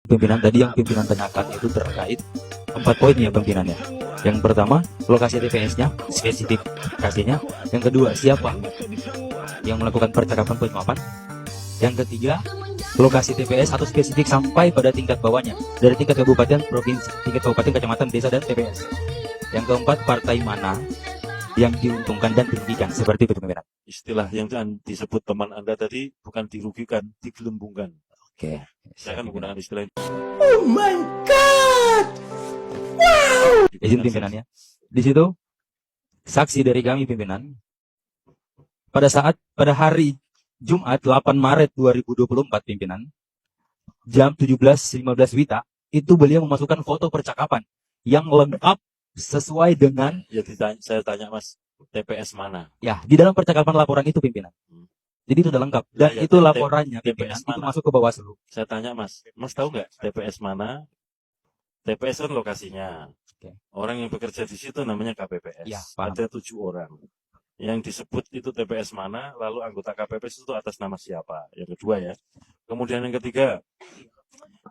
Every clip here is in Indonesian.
Pimpinan tadi yang pimpinan tanyakan itu terkait 4 poin ya pimpinannya. Yang pertama, lokasi TPS-nya, spesifikasinya. Yang kedua, siapa yang melakukan percakapan penyuapan. Yang ketiga, lokasi TPS atau spesifik sampai pada tingkat bawahnya, dari tingkat kabupaten, provinsi, tingkat kabupaten, kecamatan, desa, dan TPS. Yang keempat, partai mana yang diuntungkan dan dirugikan, seperti itu pimpinan. Istilah yang disebut teman Anda tadi bukan dirugikan, digelembungkan. Oke, Saya akan menggunakan istilah ini. Oh my God! Wow! Izin pimpinannya. Di situ saksi dari kami pimpinan pada hari Jumat 8 Maret 2024 pimpinan jam 17.15 WITA itu beliau memasukkan foto percakapan yang lengkap sesuai dengan Ya saya tanya Mas, TPS mana? ya di dalam percakapan laporan itu pimpinan. Jadi itu sudah lengkap dan Ya, itu laporannya pimpinan TPS itu mana? masuk ke Bawaslu. Saya tanya Mas tahu nggak TPS mana? TPS kan lokasinya. Oke. Orang yang bekerja di situ namanya KPPS. Ya, paham. Ada 7 orang. Yang disebut itu TPS mana, lalu anggota KPPS itu atas nama siapa? Yang kedua ya. Kemudian yang ketiga,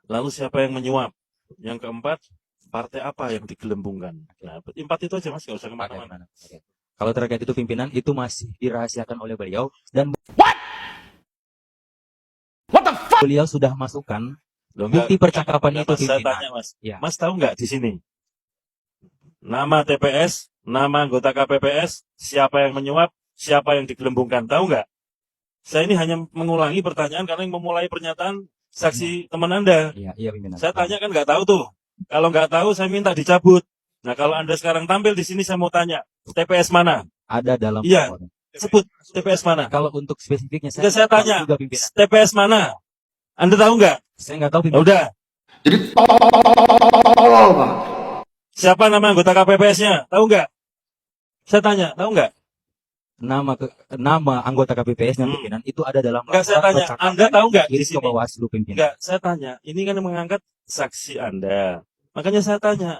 lalu siapa yang menyuap? Yang keempat, partai apa yang digelembungkan? Nah, 4 itu aja Mas, nggak usah kemana-mana. Oke. Kalau terkait itu pimpinan itu masih dirahasiakan oleh beliau dan beliau sudah masukkan Loh, bukti percakapan itu Mas, saya pimpinan. tanya Mas, Ya. Mas tahu nggak di sini? Nama TPS, nama anggota KPPS, siapa yang menyuap, siapa yang digelembungkan, tahu nggak? Saya ini hanya mengulangi pertanyaan karena yang memulai pernyataan saksi teman Anda. Iya pimpinan. Saya tanya kan nggak tahu tuh. Kalau nggak tahu saya minta dicabut. Nah kalau Anda sekarang tampil di sini saya mau tanya, TPS mana? Ada dalam Iya. laporan. Sebut TPS mana? Kalau untuk spesifiknya Sudah saya tahu tanya, juga pimpinan. TPS mana? Anda tahu nggak? Saya nggak tahu Ya pimpinan. udah. Jadi tolol Pak. Siapa nama anggota KPPS-nya? Tahu nggak? Saya tanya, tahu nggak? Nama anggota KPPS-nya pimpinan itu ada dalam Nggak, saya tanya, percakapan Anda tahu nggak di kirim ke sini? Bawaslu pimpinan. Enggak, saya tanya. Ini kan mengangkat saksi Anda. Makanya saya tanya.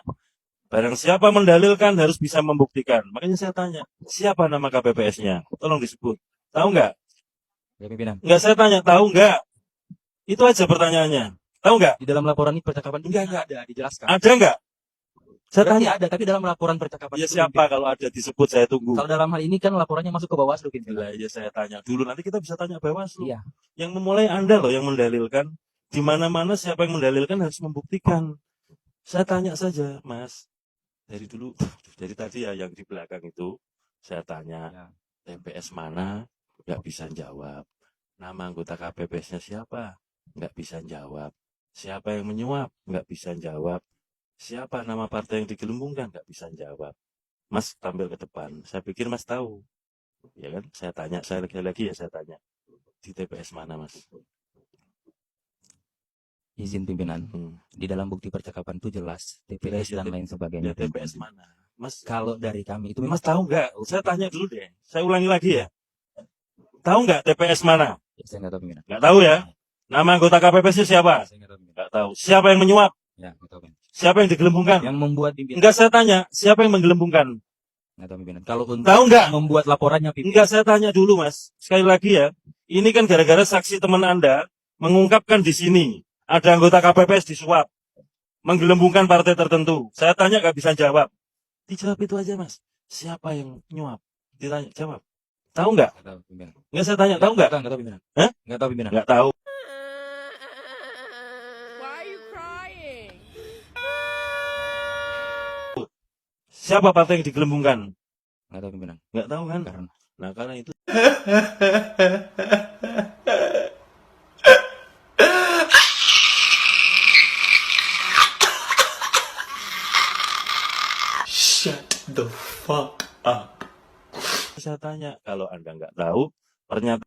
Barang siapa mendalilkan harus bisa membuktikan. Makanya saya tanya, siapa nama KPPS-nya? Tolong disebut. Tahu nggak? Ya pimpinan. Enggak, saya tanya, tahu nggak? Itu aja pertanyaannya. Tahu nggak? Di dalam laporan ini percakapan itu nggak ada dijelaskan. Ada nggak? Saya Berarti tanya. ada, tapi dalam laporan percakapan Ya itu, siapa pimpinan. kalau ada disebut saya tunggu. Kalau dalam hal ini kan laporannya masuk ke Bawaslu pimpinan. Lah, ya saya tanya dulu. Nanti kita bisa tanya Bawaslu. Iya. Yang memulai Anda loh yang mendalilkan. Di mana-mana siapa yang mendalilkan harus membuktikan. Saya tanya saja, Mas. Dari dulu, dari tadi ya yang di belakang itu, saya tanya, Ya. TPS mana? Nggak bisa jawab. Nama anggota KPPS-nya siapa? Nggak bisa jawab. Siapa yang menyuap? Nggak bisa jawab. Siapa nama partai yang digelembungkan? Nggak bisa jawab. Mas tampil ke depan. Saya pikir Mas tahu. Ya kan? Saya tanya, saya lagi-lagi ya saya tanya. Di TPS mana, Mas? Izin pimpinan. Di dalam bukti percakapan itu jelas TPS dan lain sebagainya. Ya, TPS mana? Mas, Kalau dari kami itu memang Mas tahu nggak? Saya tanya dulu deh. Saya ulangi lagi ya. Tahu nggak TPS mana? saya nggak tahu pimpinan. Nggak tahu ya? Nama anggota KPPS siapa? Saya nggak tahu pimpinan. Nggak tahu. Siapa yang menyuap? Ya, nggak tahu pimpinan. Siapa yang digelembungkan? Yang membuat pimpinan. Enggak, saya tanya. Siapa yang menggelembungkan? Nggak tahu pimpinan. Kalau untuk Tahu nggak? membuat laporannya pimpinan. Enggak, saya tanya dulu, Mas. Sekali lagi ya. Ini kan gara-gara saksi teman Anda mengungkapkan di sini. Ada anggota KPPS disuap. Menggelembungkan partai tertentu. Saya tanya nggak bisa jawab. Dijawab itu aja, Mas. Siapa yang nyuap? Ditanya, jawab. Tahu nggak? Nggak tahu pimpinan. Enggak, saya tanya. Tahu nggak? Nggak tahu pimpinan. Hah? Nggak tahu pimpinan. Nggak tahu. Why are you crying? Siapa partai yang digelembungkan? Nggak tahu pimpinan. Nggak tahu kan? Karena Nah, karena itu. Shut the fuck up. Saya tanya, kalau Anda nggak tahu, pernyataan